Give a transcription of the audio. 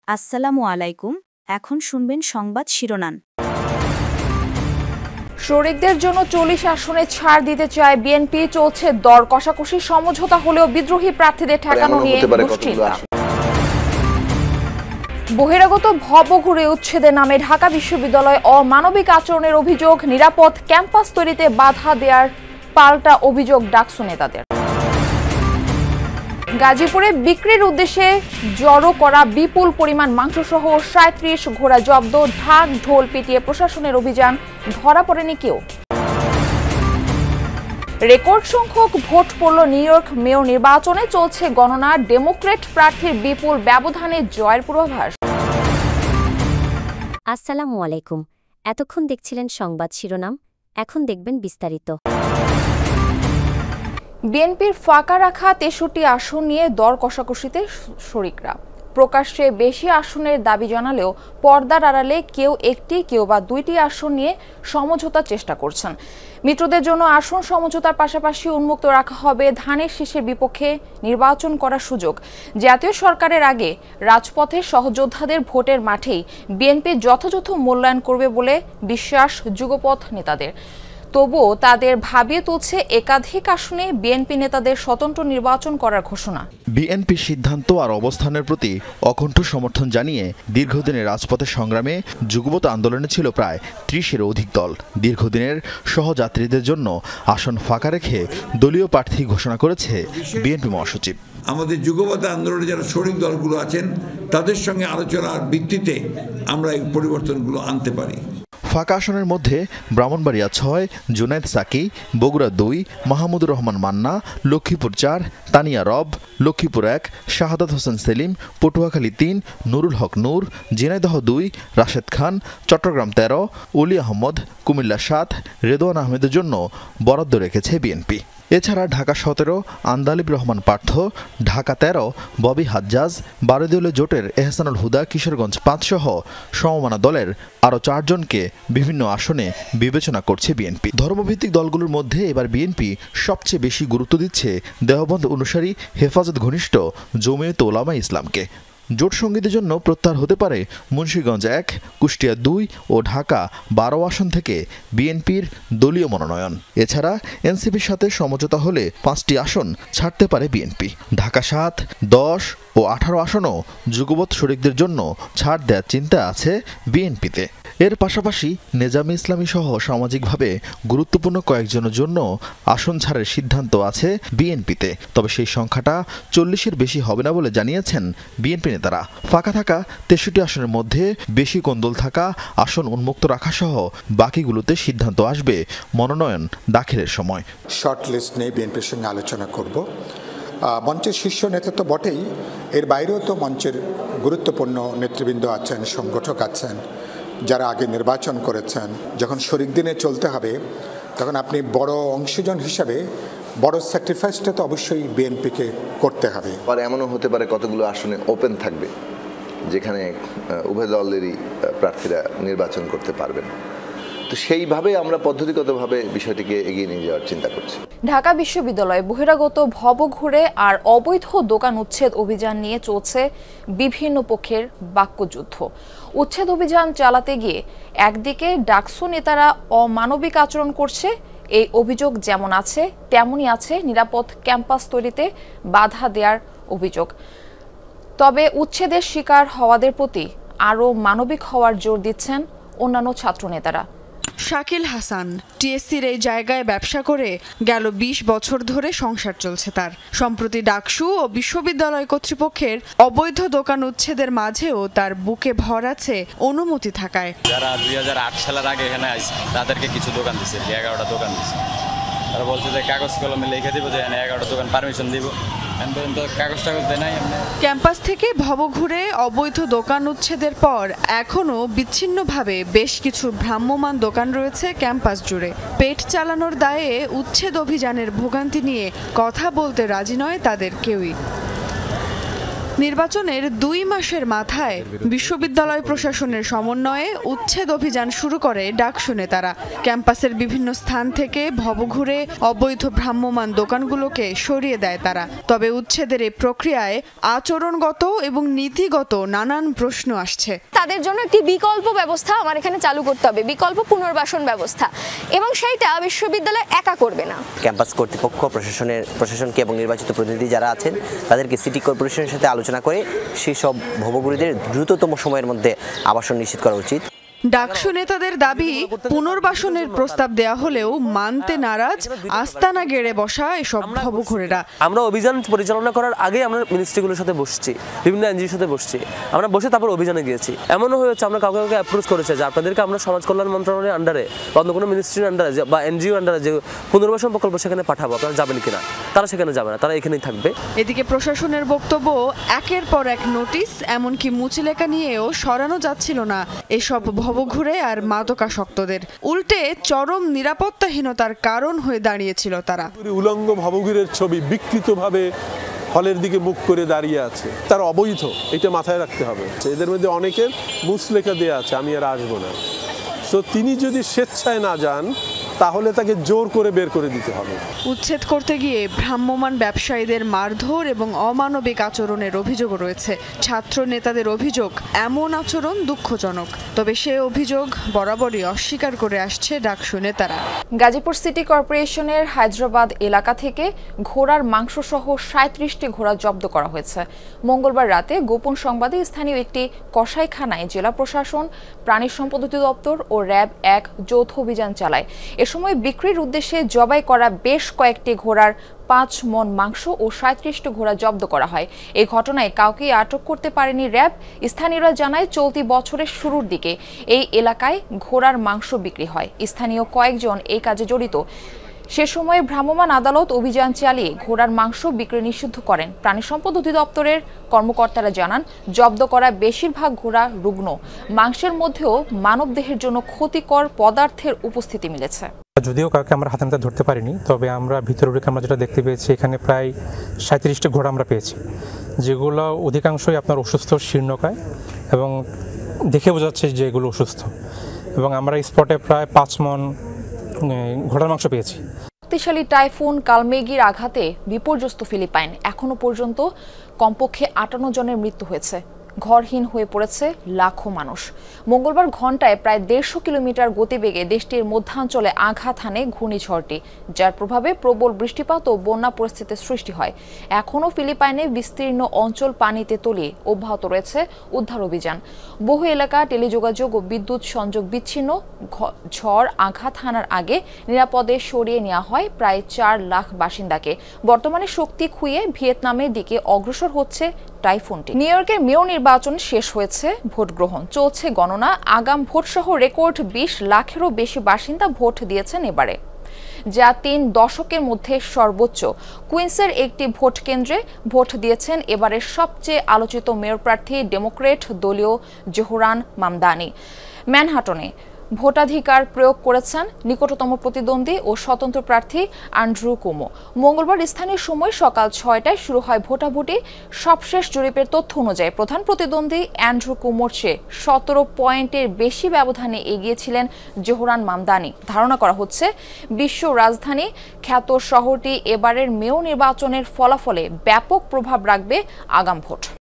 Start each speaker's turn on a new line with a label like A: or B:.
A: আসসালামু আলাইকুম। এখন শুনবেন সংবাদ শিরোনাম।
B: শরিকদের জন্য 40 আসনে ছাড় দিতে চায় বিএনপি। চলছে দর কষাকষি, সমঝোতা হলেও বিদ্রোহী প্রার্থীদের ঠেকানো নিয়ে দুশ্চিন্তা। বহিরাগত ভবঘুরে উচ্ছেদের নামে ঢাকা বিশ্ববিদ্যালয় অমানবিক আচরণের অভিযোগ, নিরাপদ ক্যাম্পাস তৈরিতে বাধা দেওয়ার পাল্টা অভিযোগ ডাকসু নেতাদের। গাজীপুরে বিক্রির উদ্দেশ্যে জড়ো করা বিপুল পরিমাণ মাংসসহ 37 ঘোড়া জব্দ, ঢাক ঢোল পিটিয়ে প্রশাসনের অভিযান, ধরা পড়েনি কেউ। রেকর্ড সংখ্যক ভোট পড়ল নিউ ইয়র্ক মেয়র নির্বাচনে, চলছে গণনা। ডেমোক্র্যাট প্রার্থীর বিপুল ব্যবধানে জয়ের পূর্বাভাস।
C: আসসালামু আলাইকুম। এতক্ষণ দেখছিলেন সংবাদ শিরোনাম, এখন দেখবেন বিস্তারিত।
B: বিএনপির ফাঁকা রাখা 63 আসন নিয়ে দর কষাকষিতে শরিকরা। প্রকাশ্যে বেশি আসনের দাবি জানালেও পর্দার আড়ালে কেউ একটি, কেউ বা দুইটি আসন নিয়ে সমঝোতার চেষ্টা করছেন। মিত্রদের জন্য আসন সমঝোতার পাশাপাশি উন্মুক্ত রাখা হবে ধানের শীষের বিপক্ষে নির্বাচন করার সুযোগ। জাতীয় সরকারের আগে রাজপথে সহযোদ্ধাদের ভোটের মাঠেই বিএনপি যথাযথ মূল্যায়ন করবে বলে বিশ্বাস যুগপথ নেতাদের। তবুও তাদের ভাবিয়ে তুলছে একাধিক আসনে বিএনপি নেতাদের স্বতন্ত্র নির্বাচন করার ঘোষণা।
D: বিএনপির সিদ্ধান্ত আর অবস্থানের প্রতি অকণ্ঠ সমর্থন জানিয়ে দীর্ঘদিনের রাজপথের সংগ্রামে যুগপৎ আন্দোলনে ছিল প্রায় 30-এরও অধিক দল। দীর্ঘদিনের সহযাত্রীদের জন্য আসন ফাঁকা রেখে দলীয় প্রার্থী ঘোষণা করেছে বিএনপি মহাসচিব।
E: আমাদের যুগপৎ আন্দোলনে যারা শরিক দলগুলো আছেন তাদের সঙ্গে আলোচনার ভিত্তিতে আমরা এই পরিবর্তনগুলো আনতে পারি।
D: ফাঁকা আসনের মধ্যে ব্রাহ্মণবাড়িয়া 6, জুনায়েদ সাকি, বগুড়া 2, মাহমুদুর রহমান মান্না, লক্ষ্মীপুর 4, তানিয়া রব, লক্ষ্মীপুর 1, শাহাদাত হোসেন সেলিম, পটুয়াখালী 3, নুরুল হক নূর, ঝিনাইদহ 2, রাশেদ খান, চট্টগ্রাম 13, অলি আহমদ, কুমিল্লা 7, রেদওয়ান আহমেদের জন্য বরাদ্দ রেখেছে বিএনপি। এছাড়া ঢাকা 17 আন্দালিব রহমান পার্থ, ঢাকা 13 ববি হাজ্জাজ, 12 দলীয় জোটের এহসানুল হুদা কিশোরগঞ্জ 5 সহ সমমনা দলের আরও 4 জনকে বিভিন্ন আসনে বিবেচনা করছে বিএনপি। ধর্মভিত্তিক দলগুলোর মধ্যে এবার বিএনপি সবচেয়ে বেশি গুরুত্ব দিচ্ছে দেওবন্দ অনুসারী হেফাজত ঘনিষ্ঠ জমিয়ত ওলামায়ে ইসলামকে। জোট সঙ্গীদের জন্য প্রত্যাহার হতে পারে মুন্সিগঞ্জ 1, কুষ্টিয়া 2 ও ঢাকা 12 আসন থেকে বিএনপির দলীয় মনোনয়ন। এছাড়া এনসিপির সাথে সমঝোতা হলে 5টি আসন ছাড়তে পারে বিএনপি। ঢাকা 7, 10 ও 18 আসনও যুগপৎ শরিকদের জন্য ছাড় দেওয়ার চিন্তা আছে বিএনপিতে। এর পাশাপাশি নেজামে ইসলামী সহ সামাজিকভাবে গুরুত্বপূর্ণ কয়েকজনের জন্য আসন ছাড়ের সিদ্ধান্ত আছে বিএনপিতে। তবে সেই সংখ্যাটা 40-এর বেশি হবে না বলে জানিয়েছেন বিএনপি নেতারা। ফাঁকা থাকা 63 আসনের মধ্যে বেশি কোন্দল থাকা আসন উন্মুক্ত রাখা সহ বাকিগুলোতে সিদ্ধান্ত আসবে মনোনয়ন দাখিলের সময়।
F: শর্ট লিস্ট নিয়ে বিএনপির সঙ্গে আলোচনা করব। মঞ্চের শীর্ষ নেতা তো বটেই, এর বাইরেও তো মঞ্চের গুরুত্বপূর্ণ নেতৃবৃন্দ আছেন, সংগঠক আছেন, যারা আগে নির্বাচন করেছেন। যখন শরিক দিনে চলতে হবে তখন আপনি বড় অংশজন হিসাবে বড় স্যাক্রিফাইসটা তো অবশ্যই বিএনপিকে করতে হবে।
G: আর এমনও হতে পারে কতগুলো আসনে ওপেন থাকবে যেখানে উভয় দলেরই প্রার্থীরা নির্বাচন করতে পারবেন। তো সেইভাবে আমরা পদ্ধতিগতভাবে বিষয়টিকে এগিয়ে নিয়ে যাওয়ার চিন্তা করছি।
B: ঢাকা বিশ্ববিদ্যালয়ে বহিরাগত ভবঘুরে আর অবৈধ দোকান উচ্ছেদ অভিযান নিয়ে চলছে বিভিন্ন পক্ষের বাক্যযুদ্ধ। উচ্ছেদ অভিযান চালাতে গিয়ে একদিকে ডাকসু নেতারা অমানবিক আচরণ করছে, এই অভিযোগ যেমন আছে তেমনই আছে নিরাপদ ক্যাম্পাস তৈরিতে বাধা দেওয়ার অভিযোগ। তবে উচ্ছেদের শিকার হওয়াদের প্রতি আরও মানবিক হওয়ার জোর দিচ্ছেন অন্যান্য ছাত্র নেতারা।
H: শাকিল হাসান টিএসসির এই জায়গায় ব্যবসা করে গেল 20 বছর ধরে সংসার চলছে তার। সম্প্রতি ডাকসু ও বিশ্ববিদ্যালয় কর্তৃপক্ষের অবৈধ দোকান উচ্ছেদের মাঝেও তার বুকে ভর আছে অনুমতি থাকায়।
I: যারা 2008 সালের আগে এখানে আসছে তাদেরকে কিছু দোকান দিচ্ছে, 11টা দোকান দিচ্ছে। তারা বলছে যে কাগজ কলমে লিখে দিব যে 11টা দোকান পারমিশন দিব,
H: ক্যাম্পাস থেকে ভবঘুরে অবৈধ দোকান উচ্ছেদের পর এখনও বিচ্ছিন্নভাবে বেশ কিছু ভ্রাম্যমাণ দোকান রয়েছে ক্যাম্পাস জুড়ে। পেট চালানোর দায়ে উচ্ছেদ অভিযানের ভোগান্তি নিয়ে কথা বলতে রাজি নয় তাদের কেউই। নির্বাচনের 2 মাসের মাথায় বিশ্ববিদ্যালয় প্রশাসনের সমন্বয়ে উচ্ছেদ অভিযান শুরু করে ডাকসু নেতারা। ক্যাম্পাসের বিভিন্ন স্থান থেকে ভবঘুরে অবৈধ ভ্রাম্যমাণ দোকানগুলোকে সরিয়ে দেয় তারা। তবে উচ্ছেদের এই প্রক্রিয়ায় আচরণগত এবং নীতিগত নানান প্রশ্ন আসছে।
J: তাদের জন্য একটি বিকল্প ব্যবস্থা আমার এখানে চালু করতে হবে, বিকল্প পুনর্বাসন ব্যবস্থা, এবং সেইটা বিশ্ববিদ্যালয় একা করবে না।
K: ক্যাম্পাস কর্তৃপক্ষ প্রশাসনকে এবং নির্বাচিত প্রতিনিধি যারা আছেন তাদেরকে সিটি কর্পোরেশনের সাথে আলোচনা করে সেই সব ভবঘুরিদের দ্রুততম সময়ের মধ্যে আবাসন নিশ্চিত করা উচিত।
H: ডাকসু নেতাদের দাবি, পুনর্বাসনের প্রস্তাব দেয়া হলেও মানতে নারাজ আস্তানা গেড়ে বসা এসব ভবঘুরেরা।
L: আমরা অভিযান পরিচালনা করার আগে আমরা মিনিস্ট্রিগুলোর সাথে বসছি, বিভিন্ন এনজিওর সাথে বসছি, আমরা বসে তারপর অভিযানে গিয়েছি। এমনও হয়েছে আমরা কাউকে কাউকে অ্যাপ্রোচ করেছে যে আপনাদেরকে আমরা সমাজ কল্যাণ মন্ত্রণালয়ের আন্ডারে বা অন্য কোনো মিনিস্ট্রির আন্ডারে বা এনজিও আন্ডারে যে পুনর্বাসন প্রকল্প সেখানে পাঠাবো, আপনারা যাবেন কিনা? তারা সেখানে যাবে না, তারা এখানেই থাকবে।
H: এদিকে প্রশাসনের বক্তব্য, একের পর এক নোটিশ এমনকি মুচিলেখা নিয়েও সরানো যাচ্ছিল না এসব ভবঘুরে আর মাদকাসক্তদের। উল্টে চরম নিরাপত্তাহীনতার কারণ হয়ে দাঁড়িয়েছিল তারা।
M: উলঙ্গ ভবঘুরের ছবি বিকৃতভাবে হলের দিকে মুখ করে দাঁড়িয়ে আছে, তার অবৈধ, এটা মাথায় রাখতে হবে। এদের মধ্যে অনেকের মুচলেখা দেয়া আছে, আমি আর আসবো না। তো তিনি যদি স্বেচ্ছায় না যান তাহলে তাকে জোর করে বের করে দিতে হবে।
H: উচ্ছেদ করতে গিয়ে ভ্রাম্যমাণ ব্যবসায়ীদের মারধর এবং অমানবিক আচরণের অভিযোগ রয়েছে। ছাত্র নেতাদের অভিযোগ, এমন আচরণ দুঃখজনক। তবে সে অভিযোগ বরাবরই অস্বীকার করে আসছে ডাকসু নেতারা।
B: গাজীপুর সিটি কর্পোরেশনের হায়দ্রাবাদ এলাকা থেকে ঘোড়ার মাংস সহ 37টি ঘোড়া জব্দ করা হয়েছে। মঙ্গলবার রাতে গোপন সংবাদে স্থানীয় একটি কসাইখানায় জেলা প্রশাসন, প্রাণী সম্পদ অধিদপ্তর ও র্যাব 1 যৌথ অভিযান চালায়। এ সময় বিক্রির উদ্দেশ্যে জবাই করা বেশ কয়েকটি ঘোড়ার 5 মণ মাংস ও 37টি ঘোড়া জব্দ করা হয়। এই ঘটনায় কাউকে আটক করতে পারেনি র্যাব। স্থানীয়রা জানায়, চলতি বছরের শুরুর দিকে এই এলাকায় ঘোড়ার মাংস বিক্রি হয়। স্থানীয় কয়েকজন এই কাজে জড়িত। সে সময় ভ্রাম্যমাণ আদালত অভিযান চালিয়ে ঘোড়ার মাংস বিক্রি নিষিদ্ধ করেন। প্রাণী সম্পদ অধিদপ্তরের কর্মকর্তারা জানান, জব্দ করা বেশিরভাগ ঘোড়া রুগ্ন। মাংসের মধ্যেও মানবদেহের জন্য ক্ষতিকর পদার্থের উপস্থিতি মিলেছে।
N: যদিও কাউকে আমরা হাতে নাতে ধরতে পারিনি, তবে আমরা ভিতরে ঢুকে আমরা যেটা দেখতে পেয়েছি, এখানে প্রায় 37টি ঘোড়া আমরা পেয়েছি, যেগুলো অধিকাংশই আপনার অসুস্থ, শীর্ণকায়, এবং দেখে বোঝা যাচ্ছে যে এগুলো অসুস্থ। এবং আমরা স্পটে প্রায় 5 মণ ঘোড়ার মাংস পেয়েছি।
B: শক্তিশালী টাইফুন কালমেগির আঘাতে বিপর্যস্ত ফিলিপাইন। এখনো পর্যন্ত কমপক্ষে 58 জনের মৃত্যু হয়েছে। ঘরহীন হয়ে পড়েছে লাখো মানুষ। মঙ্গলবার ঘন্টায় প্রায় 150 কিলোমিটার গতিবেগে দেশটির মধ্যাঞ্চলে আঘাত হানে ঘূর্ণিঝড়টি, যার প্রভাবে প্রবল বৃষ্টিপাত ও বন্যা পরিস্থিতির সৃষ্টি হয়। এখনও ফিলিপাইনে বিস্তীর্ণ অঞ্চল পানিতে তলিয়ে অব্যাহত রয়েছে উদ্ধার অভিযান। বহু এলাকা টেলিযোগাযোগ ও বিদ্যুৎ সংযোগ বিচ্ছিন্ন। ঝড় আঘাত হানার আগে নিরাপদে সরিয়ে নেওয়া হয় প্রায় 4 লাখ বাসিন্দাকে। বর্তমানে শক্তি খুইয়ে ভিয়েতনামের দিকে অগ্রসর হচ্ছে টাইফুনটি। নিউ ইয়র্কের মেয়র নির্বাচন শেষ হয়েছে, ভোট গ্রহণ চলছে, গণনা। আগাম ভোট সহ রেকর্ড 20 লাখেরও বেশি বাসিন্দা ভোট দিয়েছেন এবারে, যা 3 দশকের মধ্যে সর্বোচ্চ। কুইন্সের একটি ভোট কেন্দ্রে ভোট দিয়েছেন এবারের সবচেয়ে আলোচিত মেয়র প্রার্থী ডেমোক্রেট দলীয় জোহরান মামদানি। ম্যানহাটনে ভোটাধিকার প্রয়োগ করেছেন নিকটতম প্রতিদ্বন্দ্বী ও স্বতন্ত্র প্রার্থী অ্যান্ড্রু কুমো। মঙ্গলবার স্থানীয় সময় সকাল 6টায় শুরু হয় ভোটাভুটি। সবশেষ জরিপের তথ্য অনুযায়ী প্রধান প্রতিদ্বন্দ্বী অ্যান্ড্রু কুমোর চেয়ে 17 পয়েন্টের বেশি ব্যবধানে এগিয়েছিলেন জোহরান মামদানি। ধারণা করা হচ্ছে বিশ্ব রাজধানী খ্যাত শহরটি এবারের মেয়র নির্বাচনের ফলাফলে ব্যাপক প্রভাব রাখবে আগাম ভোট।